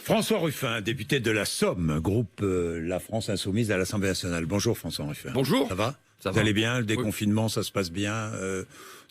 François Ruffin, député de la Somme, groupe La France Insoumise à l'Assemblée nationale. Bonjour François Ruffin. Bonjour. Ça va? Ça Vous va. allez bien? Le déconfinement, ça se passe bien?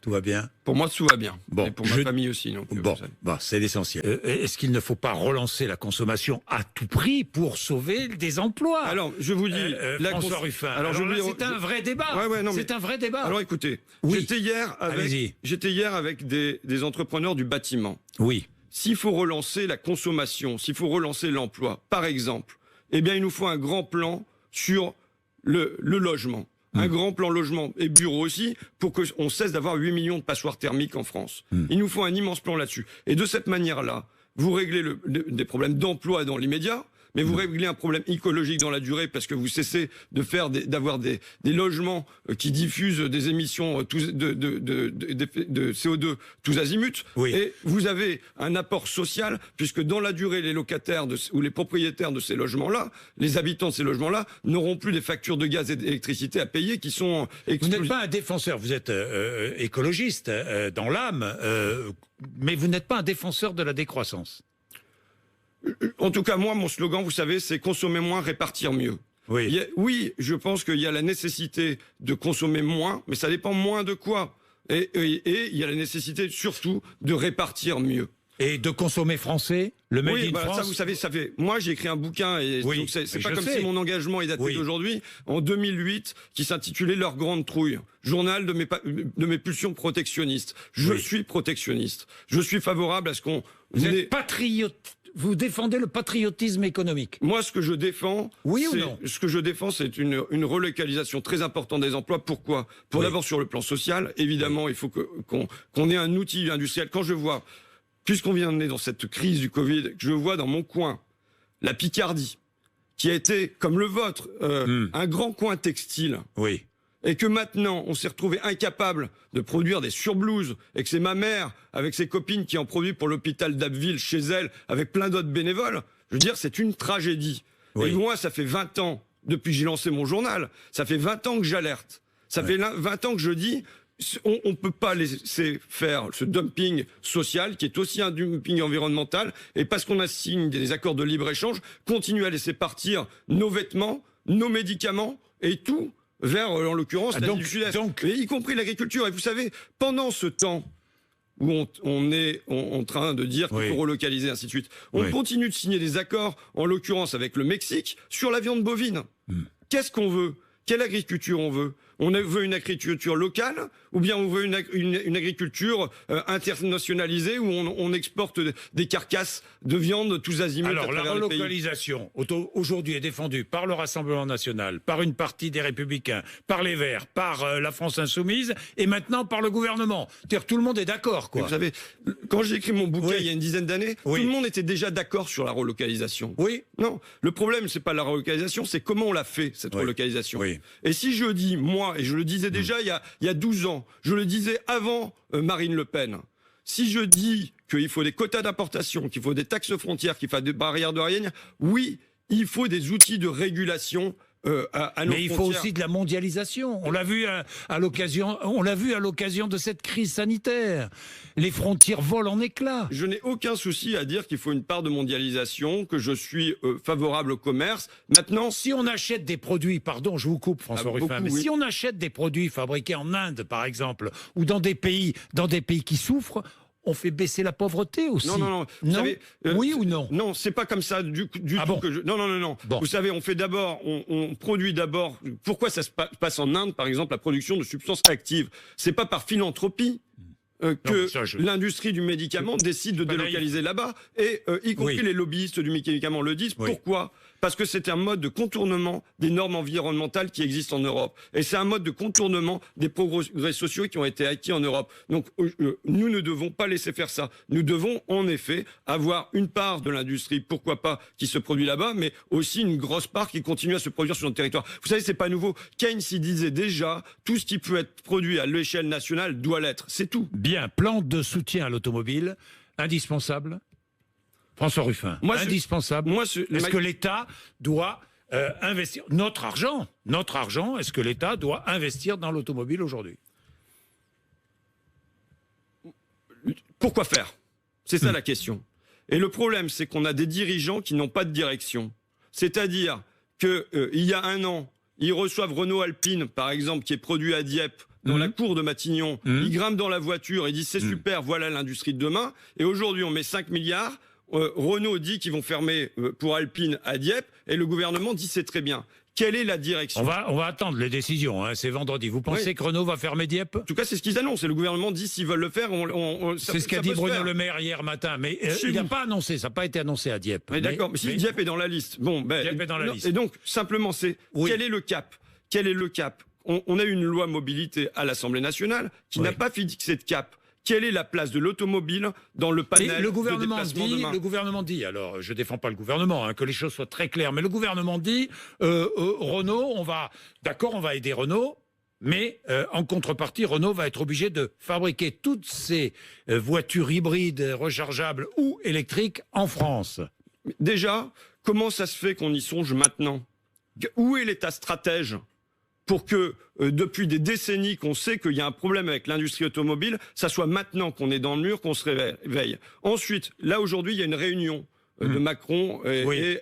Tout va bien? Pour moi, tout va bien. Bon, et pour ma famille aussi. Donc, bon, c'est l'essentiel. Est-ce qu'il ne faut pas relancer la consommation à tout prix pour sauver des emplois? Alors, je vous dis... François Ruffin, alors, c'est un vrai débat. C'est un vrai débat. Alors écoutez, Oui. j'étais hier avec des entrepreneurs du bâtiment. Oui. S'il faut relancer la consommation, s'il faut relancer l'emploi, par exemple, eh bien, il nous faut un grand plan sur le logement. Un grand plan logement et bureau aussi, pour qu'on cesse d'avoir 8 millions de passoires thermiques en France. Il nous faut un immense plan là-dessus. Et de cette manière-là, vous réglez des problèmes d'emploi dans l'immédiat, mais vous réglez un problème écologique dans la durée parce que vous cessez de d'avoir des logements qui diffusent des émissions de CO2 tous azimuts. Oui. Et vous avez un apport social puisque dans la durée, les locataires ou les propriétaires de ces logements-là, les habitants de ces logements-là, n'auront plus des factures de gaz et d'électricité à payer qui sont... Vous n'êtes pas un défenseur, vous êtes écologiste dans l'âme, mais vous n'êtes pas un défenseur de la décroissance. En tout cas, moi, mon slogan, vous savez, c'est consommer moins, répartir mieux. Oui. Oui, je pense qu'il y a la nécessité de consommer moins, mais ça dépend moins de quoi. Et il y a la nécessité surtout de répartir mieux. Et de consommer français, le Made in France. Ça, vous savez, ça fait. Moi, j'ai écrit un bouquin et oui, donc c'est pas comme si mon engagement est daté d'aujourd'hui. En 2008, qui s'intitulait Leur grande trouille, journal de mes pulsions protectionnistes. Je suis protectionniste. Je suis favorable à ce qu'on. Vous êtes patriote. Vous défendez le patriotisme économique. Moi, ce que je défends, ce que je défends, c'est une relocalisation très importante des emplois. Pourquoi? D'abord sur le plan social, évidemment, il faut qu'on ait un outil industriel. Quand je vois, puisqu'on vient de naître dans cette crise du Covid, que je vois dans mon coin la Picardie, qui a été, comme le vôtre, un grand coin textile. Oui. Et que maintenant, on s'est retrouvé incapable de produire des surblouses, et que c'est ma mère, avec ses copines, qui en produit pour l'hôpital d'Abbeville, chez elle, avec plein d'autres bénévoles. Je veux dire, c'est une tragédie. Oui. Et moi, ça fait 20 ans, depuis que j'ai lancé mon journal, ça fait 20 ans que j'alerte. Ça fait 20 ans que je dis, on ne peut pas laisser faire ce dumping social, qui est aussi un dumping environnemental, et parce qu'on a signé des accords de libre-échange, continuer à laisser partir nos vêtements, nos médicaments, et tout, vers, en l'occurrence, l'Asie du Sud-Est, y compris l'agriculture. Et vous savez, pendant ce temps où on est en train de dire qu'il faut relocaliser, ainsi de suite, on continue de signer des accords, en l'occurrence avec le Mexique, sur la viande bovine. Qu'est-ce qu'on veut? Quelle agriculture on veut? On veut une agriculture locale ou bien on veut une agriculture internationalisée où on exporte des carcasses de viande tous azimuts à travers le pays? Alors la relocalisation aujourd'hui est défendue par le Rassemblement national, par une partie des Républicains, par les Verts, par la France Insoumise et maintenant par le gouvernement. C'est-à-dire tout le monde est d'accord, quoi. Vous savez, quand j'ai écrit mon bouquin il y a une dizaine d'années, tout le monde était déjà d'accord sur la relocalisation. Oui. Non, le problème c'est pas la relocalisation, c'est comment on l'a fait cette relocalisation. Et si je dis, moi, et je le disais déjà il y a 12 ans, je le disais avant Marine Le Pen, si je dis qu'il faut des quotas d'importation, qu'il faut des taxes frontières, qu'il faut des barrières douanières, oui, il faut des outils de régulation à nos Mais il faut aussi de la mondialisation. On l'a vu à l'occasion de cette crise sanitaire. Les frontières volent en éclats. Je n'ai aucun souci à dire qu'il faut une part de mondialisation, que je suis favorable au commerce. Maintenant, si on achète des produits, pardon, je vous coupe François Ruffin, mais si on achète des produits fabriqués en Inde, par exemple, ou dans des pays qui souffrent, on fait baisser la pauvreté aussi. Non. Vous savez, oui ou non? Non, c'est pas comme ça du tout que je... Non. Bon. Vous savez, on produit d'abord... Pourquoi ça se passe en Inde, par exemple, la production de substances actives? C'est pas par philanthropie que l'industrie du médicament décide de délocaliser là-bas, et y compris les lobbyistes du médicament le disent. Pourquoi? Parce que c'est un mode de contournement des normes environnementales qui existent en Europe. Et c'est un mode de contournement des progrès sociaux qui ont été acquis en Europe. Donc nous ne devons pas laisser faire ça. Nous devons en effet avoir une part de l'industrie, pourquoi pas, qui se produit là-bas, mais aussi une grosse part qui continue à se produire sur notre territoire. Vous savez, c'est pas nouveau. Keynes y disait déjà, tout ce qui peut être produit à l'échelle nationale doit l'être. C'est tout. Bien, plan de soutien à l'automobile, indispensable. François Ruffin, indispensable. Est-ce que l'État doit investir notre argent, est-ce que l'État doit investir dans l'automobile aujourd'hui? Pourquoi faire? C'est ça la question. Et le problème, c'est qu'on a des dirigeants qui n'ont pas de direction. C'est-à-dire qu'il y a un an, ils reçoivent Renault Alpine, par exemple, qui est produit à Dieppe, dans la cour de Matignon. Ils grimpent dans la voiture et disent c'est super, voilà l'industrie de demain. Et aujourd'hui, on met 5 milliards. Renault dit qu'ils vont fermer pour Alpine à Dieppe. Et le gouvernement dit c'est très bien. Quelle est la direction ? On va attendre les décisions, hein, c'est vendredi. Vous pensez que Renault va fermer Dieppe ? En tout cas, c'est ce qu'ils annoncent. Et le gouvernement dit s'ils veulent le faire, c'est ce qu'a dit Bruno Le Maire hier matin. Mais il n'a pas annoncé, ça n'a pas été annoncé à Dieppe. Mais d'accord, mais si Dieppe est dans la liste. Bon, Dieppe est dans la liste. Et donc, simplement, quel est le cap ? Quel est le cap ? On a eu une loi mobilité à l'Assemblée nationale qui n'a pas fixé de cap. Quelle est la place de l'automobile dans le panel de déplacement demain ? Le gouvernement dit, alors je défends pas le gouvernement, hein, que les choses soient très claires, mais le gouvernement dit, Renault, on va aider Renault, mais en contrepartie, Renault va être obligé de fabriquer toutes ces voitures hybrides, rechargeables ou électriques en France. Déjà, comment ça se fait qu'on y songe maintenant ? Où est l'État stratège ? Pour que, depuis des décennies qu'on sait qu'il y a un problème avec l'industrie automobile, ça soit maintenant qu'on est dans le mur, qu'on se réveille. Ensuite, là aujourd'hui, il y a une réunion de Macron. Et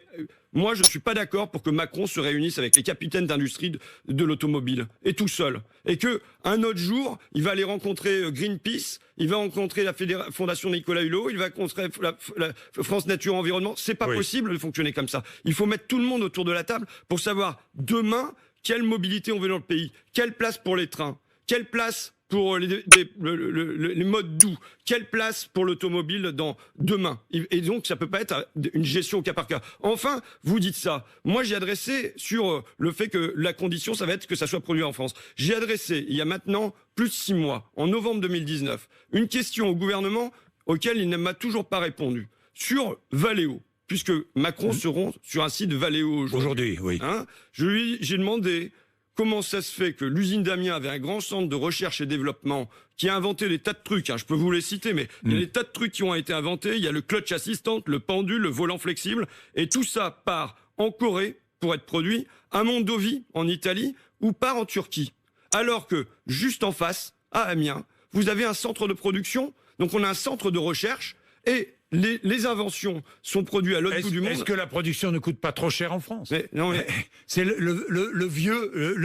moi, je ne suis pas d'accord pour que Macron se réunisse avec les capitaines d'industrie de l'automobile, et tout seul. Et qu'un autre jour, il va aller rencontrer Greenpeace, il va rencontrer la Fondation Nicolas Hulot, il va rencontrer la France Nature Environnement. C'est pas possible de fonctionner comme ça. Il faut mettre tout le monde autour de la table pour savoir demain quelle mobilité on veut dans le pays, quelle place pour les trains, quelle place pour les modes doux, quelle place pour l'automobile dans demain. Et donc, ça peut pas être une gestion au cas par cas. Enfin, vous dites ça. Moi, j'ai adressé sur le fait que la condition, ça va être que ça soit produit en France. J'ai adressé, il y a maintenant plus de 6 mois, en novembre 2019, une question au gouvernement auquel il ne m'a toujours pas répondu. Sur Valeo. Puisque Macron seront sur un site Valeo aujourd'hui. Oui. Hein, j'ai demandé comment ça se fait que l'usine d'Amiens avait un grand centre de recherche et développement qui a inventé des tas de trucs. Hein, je peux vous les citer, mais il y a des tas de trucs qui ont été inventés. Il y a le clutch assistant, le pendule, le volant flexible. Et tout ça part en Corée pour être produit, à Mondovì en Italie ou part en Turquie. Alors que juste en face, à Amiens, vous avez un centre de production. Donc on a un centre de recherche et les inventions sont produites à l'autre bout du monde. Est-ce que la production ne coûte pas trop cher en France ? C'est le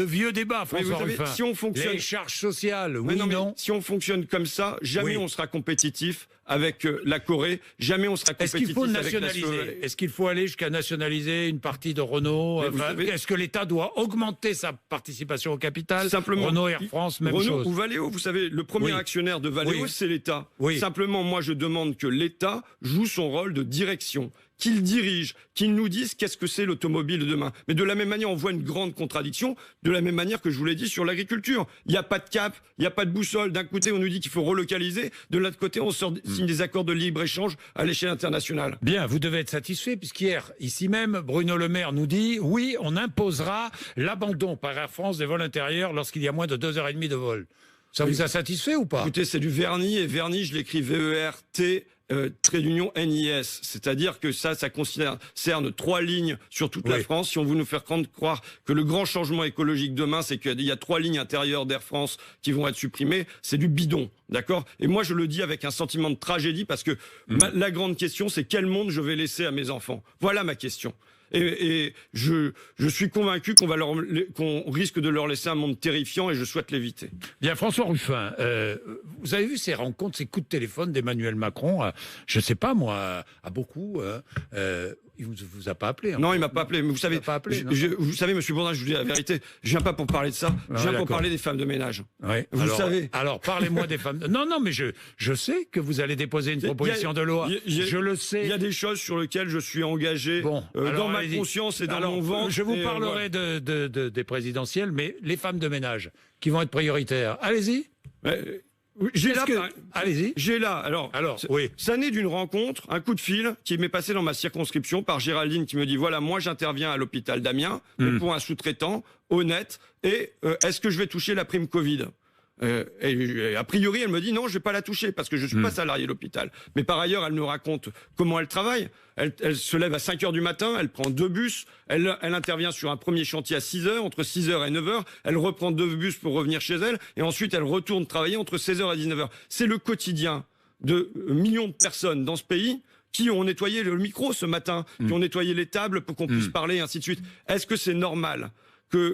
vieux débat, François Ruffin. Si on fonctionne... Les charges sociales, oui, non. Si on fonctionne comme ça, jamais on sera compétitif avec la Corée, jamais on sera compétitif. Est-ce qu'il faut nationaliser ? Est-ce qu'il faut aller jusqu'à nationaliser une partie de Renault ? Est-ce que l'État doit augmenter sa participation au capital ? Simplement, Renault, Air France, même chose. Renault ou Valeo, vous savez, le premier actionnaire de Valeo, c'est l'État. Simplement, moi, je demande que l'État joue son rôle de direction, qu'il dirige, qu'il nous dise qu'est-ce que c'est l'automobile de demain. Mais de la même manière, on voit une grande contradiction, de la même manière que je vous l'ai dit sur l'agriculture. Il n'y a pas de cap, il n'y a pas de boussole. D'un côté, on nous dit qu'il faut relocaliser, de l'autre côté, on signe des accords de libre-échange à l'échelle internationale. Bien, vous devez être satisfait, puisqu'hier, ici même, Bruno Le Maire nous dit, oui, on imposera l'abandon par Air France des vols intérieurs lorsqu'il y a moins de 2h30 de vol. Ça vous a satisfait ou pas ? Écoutez, c'est du vernis, et vernis, je l'écris V-E-R-T, trait d'union NIS, c'est-à-dire que ça concerne 3 lignes sur toute la France. Si on veut nous faire croire que le grand changement écologique demain, c'est qu'il y a 3 lignes intérieures d'Air France qui vont être supprimées, c'est du bidon, d'accord ? Et moi, je le dis avec un sentiment de tragédie parce que la grande question, c'est quel monde je vais laisser à mes enfants ? Voilà ma question. Et je suis convaincu qu'on risque de leur laisser un monde terrifiant et je souhaite l'éviter. Bien, François Ruffin, vous avez vu ces rencontres, ces coups de téléphone d'Emmanuel Macron, je ne sais pas moi, à beaucoup, il vous a pas appelé. Non, il m'a pas appelé. Mais vous savez, vous savez, Monsieur Bourdin, je vous dis la vérité, je viens pas pour parler de ça, je viens pour parler des femmes de ménage. Ouais. Vous savez. Alors, parlez-moi des femmes. Non, mais je sais que vous allez déposer une proposition de loi. Je le sais. Il y a des choses sur lesquelles je suis engagé dans ma conscience et dans mon ventre. Je vous parlerai des présidentielles, mais les femmes de ménage qui vont être prioritaires. Allez-y. Allez-y. J'ai là, oui. Ça naît d'une rencontre, un coup de fil qui m'est passé dans ma circonscription par Géraldine qui me dit voilà, moi j'interviens à l'hôpital d'Amiens pour un sous-traitant honnête et est-ce que je vais toucher la prime Covid ? Et a priori, elle me dit non, je vais pas la toucher parce que je suis pas salarié de l'hôpital. Mais par ailleurs, elle me raconte comment elle travaille. Elle se lève à 5h du matin, elle prend 2 bus, elle intervient sur un premier chantier à 6h, entre 6h et 9h, elle reprend 2 bus pour revenir chez elle, et ensuite elle retourne travailler entre 16h et 19h. C'est le quotidien de millions de personnes dans ce pays qui ont nettoyé le micro ce matin, qui ont nettoyé les tables pour qu'on puisse parler, et ainsi de suite. Est-ce que c'est normal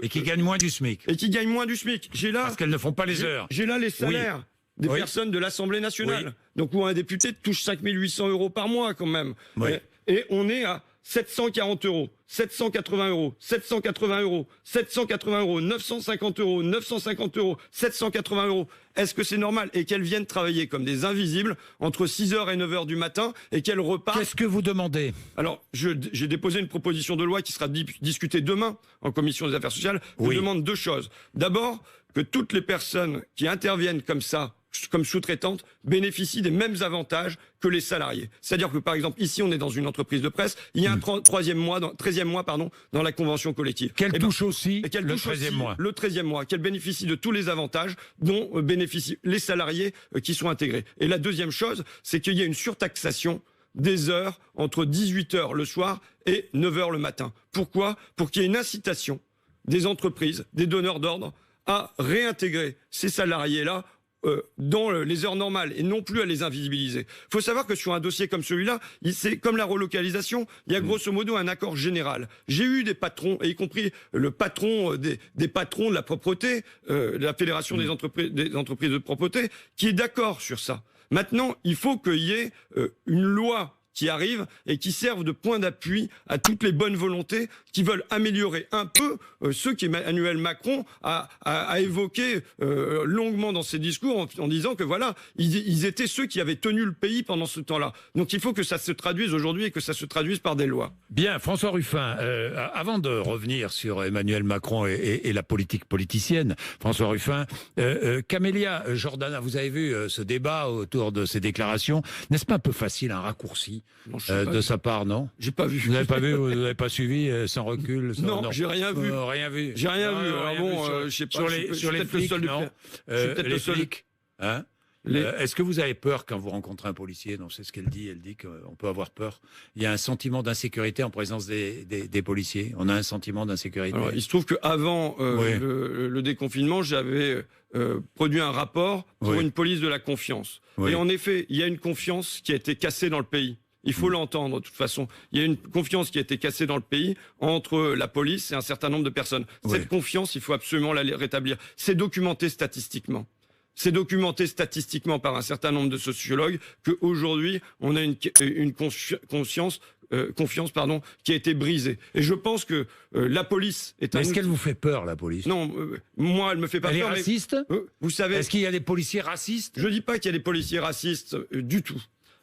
et qui gagnent moins du SMIC. Et qui gagnent moins du SMIC. Parce qu'elles ne font pas les heures. J'ai là les salaires des personnes de l'Assemblée nationale. Donc où un député touche 5 800 € par mois quand même. Et on est à 740 €, 780 €, 780 €, 780 €, 950 €, 950 €, 780 €. Est-ce que c'est normal? Et qu'elles viennent travailler comme des invisibles entre 6h et 9h du matin et qu'elles repartent. Qu'est-ce que vous demandez? Alors, j'ai déposé une proposition de loi qui sera discutée demain en commission des affaires sociales. Je demande 2 choses. D'abord, que toutes les personnes qui interviennent comme ça, comme sous-traitantes, bénéficient des mêmes avantages que les salariés. C'est-à-dire que, par exemple, ici, on est dans une entreprise de presse, il y a un 13e mois dans la convention collective. Qu'elle touche aussi le 13e mois. Le 13e mois, qu'elle bénéficie de tous les avantages dont bénéficient les salariés qui sont intégrés. Et la deuxième chose, c'est qu'il y a une surtaxation des heures entre 18h le soir et 9h le matin. Pourquoi? Pour qu'il y ait une incitation des entreprises, des donneurs d'ordre, à réintégrer ces salariés-là dans les heures normales et non plus à les invisibiliser. Il faut savoir que sur un dossier comme celui-là, c'est comme la relocalisation, il y a grosso modo un accord général. J'ai eu des patrons, y compris le patron des patrons de la propreté, de la Fédération des entreprises de propreté, qui est d'accord sur ça. Maintenant, il faut qu'il y ait une loi qui arrive et qui servent de point d'appui à toutes les bonnes volontés qui veulent améliorer un peu ce qu'Emmanuel Macron a évoqué longuement dans ses discours en disant que voilà, ils étaient ceux qui avaient tenu le pays pendant ce temps-là. Donc il faut que ça se traduise aujourd'hui et que ça se traduise par des lois. Bien, François Ruffin, avant de revenir sur Emmanuel Macron et la politique politicienne, François Ruffin, Camélia Jordana, vous avez vu ce débat autour de ces déclarations, n'est-ce pas un peu facile, un raccourci de sa part, non? J'ai pas vu. Vous n'avez pas vu, vous n'avez pas suivi, sans recul? Non, j'ai rien vu. Rien vu. J'ai rien vu. Alors bon, je sais pas. Sur les flics, non. Les flics, hein? Est-ce que vous avez peur quand vous rencontrez un policier? Non, c'est ce qu'elle dit. Elle dit qu'on peut avoir peur. Il y a un sentiment d'insécurité en présence des policiers. On a un sentiment d'insécurité. Alors, il se trouve qu'avant le déconfinement, j'avais produit un rapport pour une police de la confiance. Et en effet, il y a une confiance qui a été cassée dans le pays. Il faut l'entendre, de toute façon. Il y a une confiance qui a été cassée dans le pays entre la police et un certain nombre de personnes. Cette confiance, il faut absolument la rétablir. C'est documenté statistiquement. C'est documenté statistiquement par un certain nombre de sociologues qu'aujourd'hui, on a une confiance qui a été brisée. Et je pense que la police est Est-ce qu'elle vous fait peur, la police? Non, moi, elle me fait pas peur. Elle est raciste? Vous savez... Est-ce qu'il y a des policiers racistes? Je dis pas qu'il y a des policiers racistes du tout.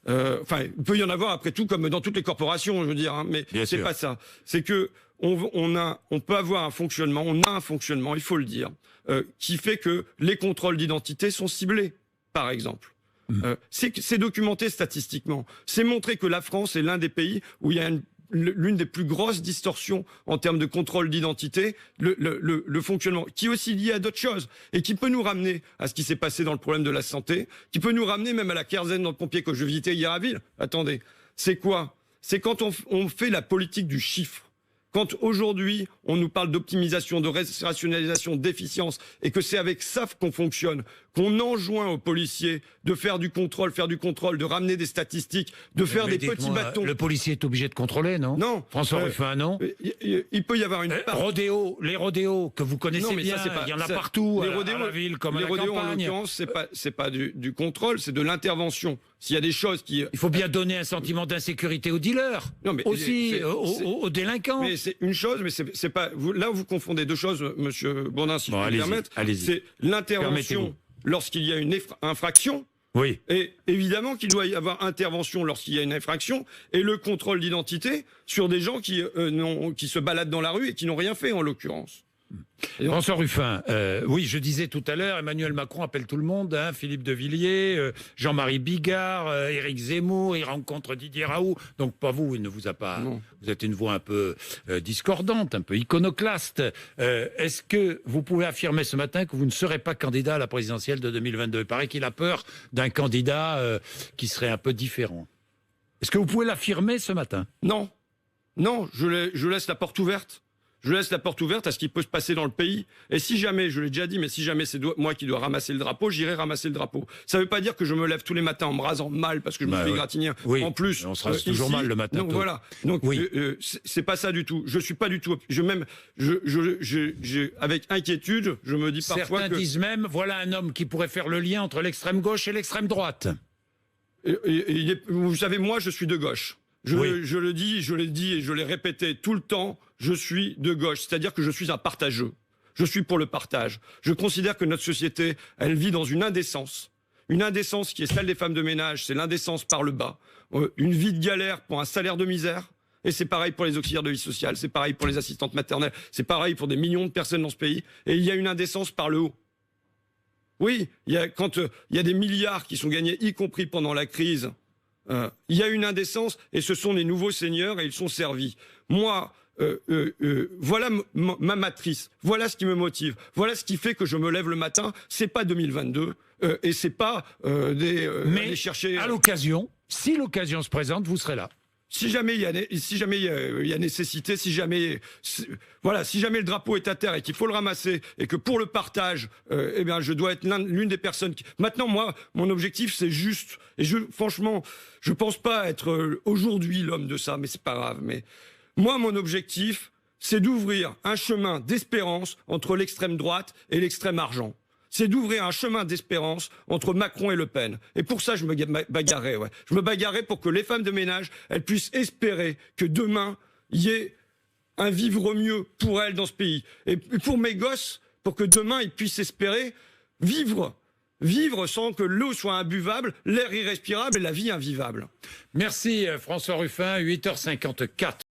Enfin, il peut y en avoir après tout, comme dans toutes les corporations, je veux dire, hein, mais c'est pas ça. C'est que on peut avoir un fonctionnement, il faut le dire, qui fait que les contrôles d'identité sont ciblés, par exemple. C'est documenté statistiquement. C'est montré que la France est l'un des pays où il y a l'une des plus grosses distorsions en termes de contrôle d'identité, le fonctionnement, qui est aussi lié à d'autres choses, et qui peut nous ramener à ce qui s'est passé dans le problème de la santé, qui peut nous ramener même à la kérosène dans le pompier que je visitais hier à Ville. Attendez, c'est quoi? C'est quand on fait la politique du chiffre. Quand aujourd'hui, on nous parle d'optimisation, de rationalisation, d'efficience, et que c'est avec ça qu'on fonctionne, qu'on enjoint aux policiers de faire du contrôle, de ramener des statistiques, de faire des petits bâtons. Le policier est obligé de contrôler, non? Non. François Ruffin, non? Il peut y avoir une part... Les rodéos, que vous connaissez bien, il y en a partout, à la ville comme à la campagne. Les rodéos, en l'occurrence, c'est pas du contrôle, c'est de l'intervention. S'il y a des choses qui... Il faut bien donner un sentiment d'insécurité aux dealers, aussi aux délinquants. Mais c'est une chose, mais c'est pas... Là, vous confondez deux choses, monsieur Bourdin, si je peux me permettre. C'est l'intervention lorsqu'il y a une infraction. Oui. Et évidemment qu'il doit y avoir intervention lorsqu'il y a une infraction et le contrôle d'identité sur des gens qui se baladent dans la rue et qui n'ont rien fait, en l'occurrence. François Ruffin, oui, je disais tout à l'heure, Emmanuel Macron appelle tout le monde, hein, Philippe de Villiers, Jean-Marie Bigard, Éric Zemmour, il rencontre Didier Raoult, donc pas vous, il ne vous a pas... Non. Vous êtes une voix un peu discordante, un peu iconoclaste. Est-ce que vous pouvez affirmer ce matin que vous ne serez pas candidat à la présidentielle de 2022? Il paraît qu'il a peur d'un candidat qui serait un peu différent. Est-ce que vous pouvez l'affirmer ce matin? Non. Non, je laisse la porte ouverte. Je laisse la porte ouverte à ce qui peut se passer dans le pays. Et si jamais, je l'ai déjà dit, mais si jamais c'est moi qui dois ramasser le drapeau, j'irai ramasser le drapeau. Ça ne veut pas dire que je me lève tous les matins en me rasant mal parce que je me fais égratigner. Oui, en plus, on se rase toujours mal le matin. Donc voilà. Donc c'est pas ça du tout. Je suis pas du tout. Avec inquiétude, je me dis parfois Certains disent même, voilà un homme qui pourrait faire le lien entre l'extrême gauche et l'extrême droite. Vous savez, moi, je suis de gauche. Je le dis, je l'ai dit et je l'ai répété tout le temps, je suis de gauche. C'est-à-dire que je suis un partageux. Je suis pour le partage. Je considère que notre société, elle vit dans une indécence. Une indécence qui est celle des femmes de ménage, c'est l'indécence par le bas. Une vie de galère pour un salaire de misère. Et c'est pareil pour les auxiliaires de vie sociale, c'est pareil pour les assistantes maternelles, c'est pareil pour des millions de personnes dans ce pays. Et il y a une indécence par le haut. Oui, quand il y a des milliards qui sont gagnés, y compris pendant la crise, il y a une indécence et ce sont les nouveaux seigneurs et ils sont servis. Moi, voilà ma matrice, voilà ce qui me motive, voilà ce qui fait que je me lève le matin. C'est pas 2022 et c'est pas aller chercher. À l'occasion, si l'occasion se présente, vous serez là. Si jamais il y a nécessité, si jamais le drapeau est à terre et qu'il faut le ramasser et que pour le partage, eh bien, je dois être l'une des personnes qui. Maintenant, moi, mon objectif, c'est juste. Et franchement, je pense pas être aujourd'hui l'homme de ça, mais c'est pas grave. Mais moi, mon objectif, c'est d'ouvrir un chemin d'espérance entre l'extrême droite et l'extrême argent. C'est d'ouvrir un chemin d'espérance entre Macron et Le Pen. Et pour ça, je me bagarrais. Ouais. Je me bagarrais pour que les femmes de ménage, elles puissent espérer que demain, il y ait un vivre mieux pour elles dans ce pays. Et pour mes gosses, pour que demain, ils puissent espérer vivre sans que l'eau soit imbuvable, l'air irrespirable et la vie invivable. Merci François Ruffin, 8h54.